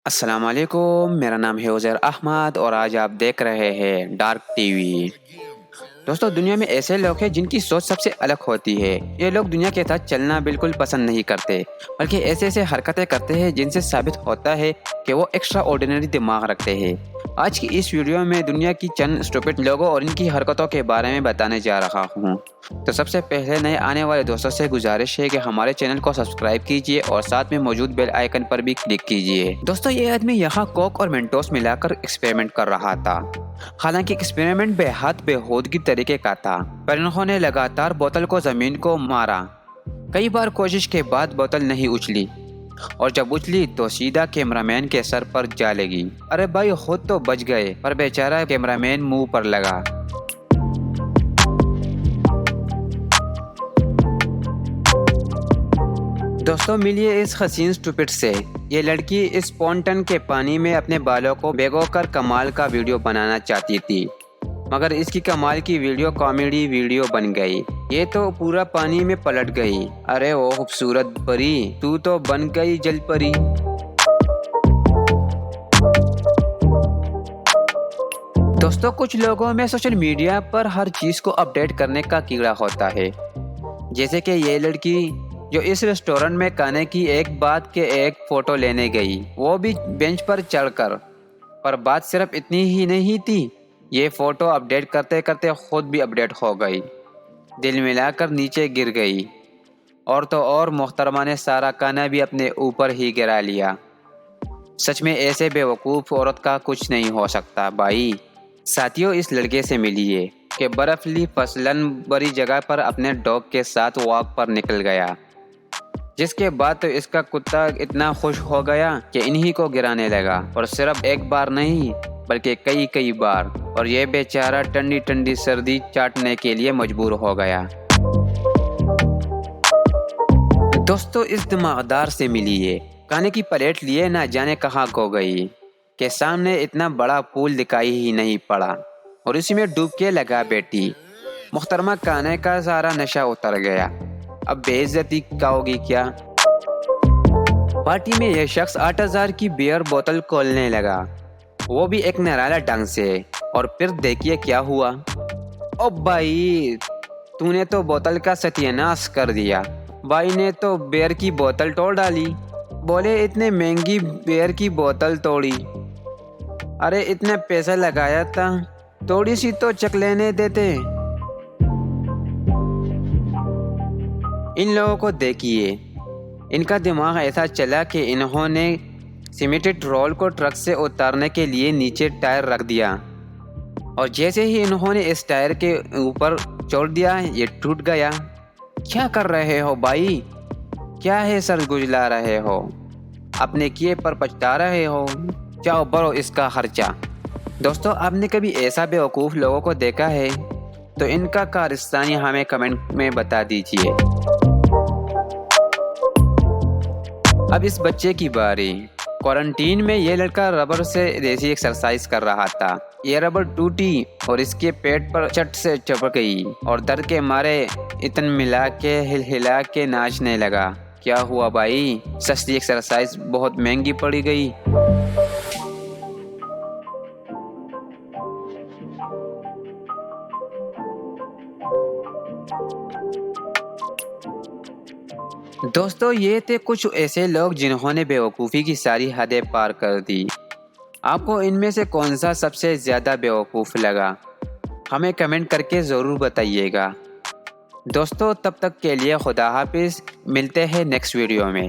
السلام علیکم، میرا نام ہے عزیر احمد اور آج آپ دیکھ رہے ہیں ڈارک ٹی وی۔ دوستو، دنیا میں ایسے لوگ ہیں جن کی سوچ سب سے الگ ہوتی ہے۔ یہ لوگ دنیا کے ساتھ چلنا بالکل پسند نہیں کرتے، بلکہ ایسے حرکتیں کرتے ہیں جن سے ثابت ہوتا ہے کہ وہ ایکسٹرا آرڈینری دماغ رکھتے ہیں۔ آج کی اس ویڈیو میں دنیا کی چند اسٹوپڈ لوگوں اور ان کی حرکتوں کے بارے میں بتانے جا رہا ہوں۔ تو سب سے پہلے نئے آنے والے دوستوں سے گزارش ہے کہ ہمارے چینل کو سبسکرائب کیجیے اور ساتھ میں موجود بیل آئیکن پر بھی کلک کیجیے۔ دوستو، یہ آدمی یہاں کوک اور مینٹوس ملا کر ایکسپیریمنٹ کر رہا تھا۔ حالانکہ ایکسپیریمنٹ بے حد بےہودگی طریقے کا تھا، پر انہوں نے لگاتار بوتل کو زمین کو مارا۔ کئی بار کوشش کے بعد بوتل نہیں اچھلی، اور جب اچھلی تو سیدھا کیمرہ مین کے سر پر جا لگی۔ ارے بھائی، خود تو بچ گئے، پر بیچارہ کیمرہ مین منہ پر لگا۔ دوستو، ملیے اس حسین اسٹوپڈ سے۔ یہ لڑکی اس فونٹن کے پانی میں اپنے بالوں کو بھگو کر کمال کا ویڈیو بنانا چاہتی تھی، مگر اس کی کمال کی ویڈیو کامیڈی ویڈیو بن گئی۔ یہ تو پورا پانی میں پلٹ گئی۔ ارے او خوبصورت پری، تو تو بن گئی جل پری۔ دوستو، کچھ لوگوں میں سوشل میڈیا پر ہر چیز کو اپڈیٹ کرنے کا کیڑا ہوتا ہے، جیسے کہ یہ لڑکی جو اس ریسٹورنٹ میں کھانے کی ایک بعد کے ایک فوٹو لینے گئی، وہ بھی بینچ پر چڑھ کر۔ پر بات صرف اتنی ہی نہیں تھی، یہ فوٹو اپڈیٹ کرتے کرتے خود بھی اپڈیٹ ہو گئی، دل ملا کر نیچے گر گئی، اور تو اور محترمہ نے سارا کھانا بھی اپنے اوپر ہی گرا لیا۔ سچ میں ایسے بے وقوف عورت کا کچھ نہیں ہو سکتا بھائی۔ ساتھیوں، اس لڑکے سے ملیے کہ برفیلی فصلن بری جگہ پر اپنے ڈاگ کے ساتھ واک پر نکل گیا، جس کے بعد تو اس کا کتا اتنا خوش ہو گیا کہ انہی کو گرانے لگا، اور صرف ایک بار نہیں بلکہ کئی بار، اور یہ بیچارہ ٹھنڈی ٹھنڈی سردی چاٹنے کے لیے مجبور ہو گیا۔ دوستو، اس دماغدار سے ملیے، کھانے کی پلیٹ لیے نہ جانے کہاں کو گئی کہ سامنے اتنا بڑا پول دکھائی ہی نہیں پڑا، اور اسی میں ڈوب کے لگا بیٹھی۔ محترمہ کھانے کا سارا نشہ اتر گیا، اب بے عزتی کھاؤگی کیا؟ پارٹی میں یہ شخص 8,000 کی بیئر بوتل کھولنے لگا، وہ بھی ایک نرالا ڈھنگ سے، اور پھر دیکھیے کیا ہوا۔ او بھائی، تو نے تو بوتل کا ستیہ ناش کر دیا۔ بھائی نے تو بیئر کی بوتل توڑ ڈالی۔ بولے اتنے مہنگی بیئر کی بوتل توڑی؟ ارے اتنے پیسہ لگایا تھا، تھوڑی سی تو چکھ لینے دیتے۔ ان لوگوں کو دیکھیے، ان کا دماغ ایسا چلا کہ انہوں نے سیمیٹڈ رول کو ٹرک سے اتارنے کے لیے نیچے ٹائر رکھ دیا، اور جیسے ہی انہوں نے اس ٹائر کے اوپر چھوڑ دیا، یہ ٹوٹ گیا۔ کیا کر رہے ہو بھائی؟ کیا ہے سر گجلا رہے ہو؟ اپنے کیے پر پچھتا رہے ہو؟ جاؤ بھرو اس کا خرچہ۔ دوستو، آپ نے کبھی ایسا بیوقوف لوگوں کو دیکھا ہے؟ تو ان کا کارستانی ہمیں کمنٹ میں بتا دیجیے۔ اب اس بچے کی باری۔ کوارنٹین میں یہ لڑکا ربڑ سے دیسی ایکسرسائز کر رہا تھا۔ یہ ربڑ ٹوٹی اور اس کے پیٹ پر چٹ سے چپک گئی، اور درد کے مارے اتن ملا کے ہلا کے ناچنے لگا۔ کیا ہوا بھائی؟ سستی ایکسرسائز بہت مہنگی پڑی گئی۔ دوستو، یہ تھے کچھ ایسے لوگ جنہوں نے بیوقوفی کی ساری حدیں پار کر دی۔ آپ کو ان میں سے کون سا سب سے زیادہ بیوقوف لگا؟ ہمیں کمنٹ کر کے ضرور بتائیے گا۔ دوستو، تب تک کے لیے خدا حافظ، ملتے ہیں نیکسٹ ویڈیو میں۔